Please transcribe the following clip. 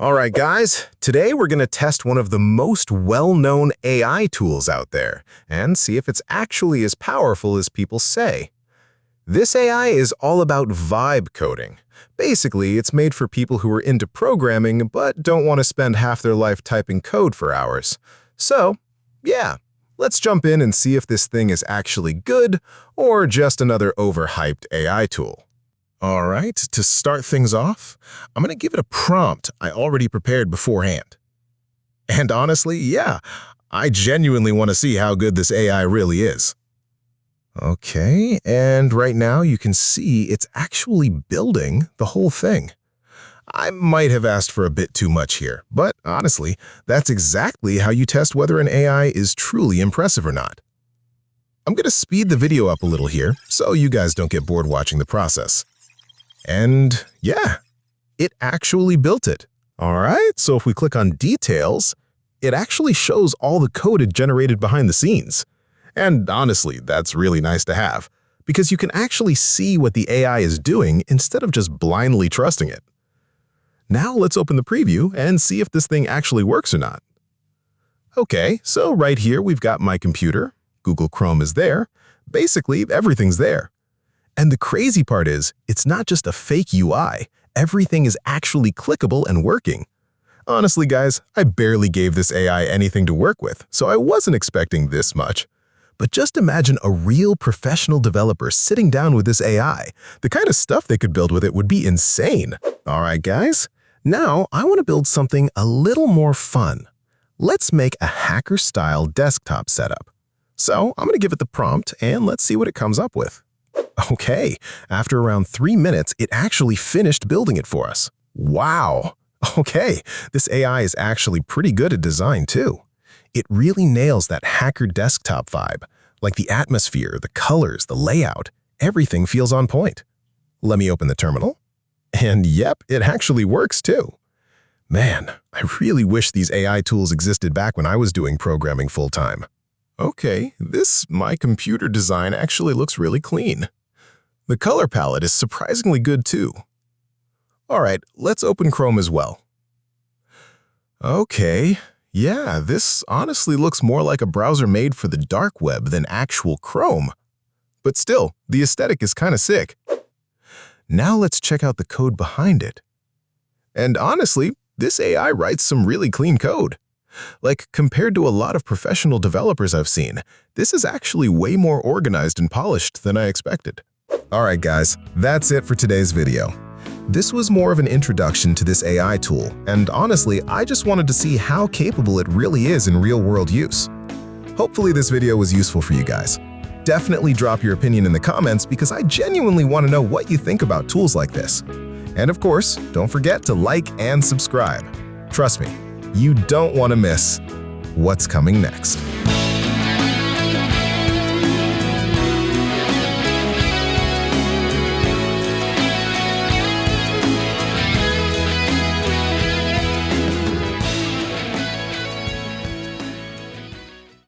All right, guys, today we're going to test one of the most well-known AI tools out there and see if it's actually as powerful as people say. This AI is all about vibe coding. Basically, it's made for people who are into programming but don't want to spend half their life typing code for hours. So, yeah, let's jump in and see if this thing is actually good or just another overhyped AI tool. All right, to start things off, I'm going to give it a prompt I already prepared beforehand. And honestly, yeah, I genuinely want to see how good this AI really is. Okay, and right now you can see it's actually building the whole thing. I might have asked for a bit too much here, but honestly, that's exactly how you test whether an AI is truly impressive or not. I'm going to speed the video up a little here so you guys don't get bored watching the process. And yeah, it actually built it. All right, so if we click on details, it actually shows all the code it generated behind the scenes. And honestly, that's really nice to have, because you can actually see what the AI is doing instead of just blindly trusting it. Now let's open the preview and see if this thing actually works or not. Okay, so right here we've got my computer, Google Chrome is there, basically everything's there. And the crazy part is, it's not just a fake UI, everything is actually clickable and working. Honestly, guys, I barely gave this AI anything to work with, so I wasn't expecting this much. But just imagine a real professional developer sitting down with this AI. The kind of stuff they could build with it would be insane. All right, guys, now I want to build something a little more fun. Let's make a hacker-style desktop setup. So I'm going to give it the prompt and let's see what it comes up with. Okay, after around 3 minutes, it actually finished building it for us. Wow! Okay, this AI is actually pretty good at design too. It really nails that hacker desktop vibe. Like the atmosphere, the colors, the layout, everything feels on point. Let me open the terminal. And yep, it actually works too. Man, I really wish these AI tools existed back when I was doing programming full-time. Okay, this My Computer design actually looks really clean. The color palette is surprisingly good too. All right, let's open Chrome as well. Okay, yeah, this honestly looks more like a browser made for the dark web than actual Chrome. But still, the aesthetic is kind of sick. Now let's check out the code behind it. And honestly, this AI writes some really clean code. Like, compared to a lot of professional developers I've seen, this is actually way more organized and polished than I expected. Alright guys, that's it for today's video. This was more of an introduction to this AI tool, and honestly, I just wanted to see how capable it really is in real-world use. Hopefully this video was useful for you guys. Definitely drop your opinion in the comments because I genuinely want to know what you think about tools like this. And of course, don't forget to like and subscribe. Trust me, you don't want to miss what's coming next.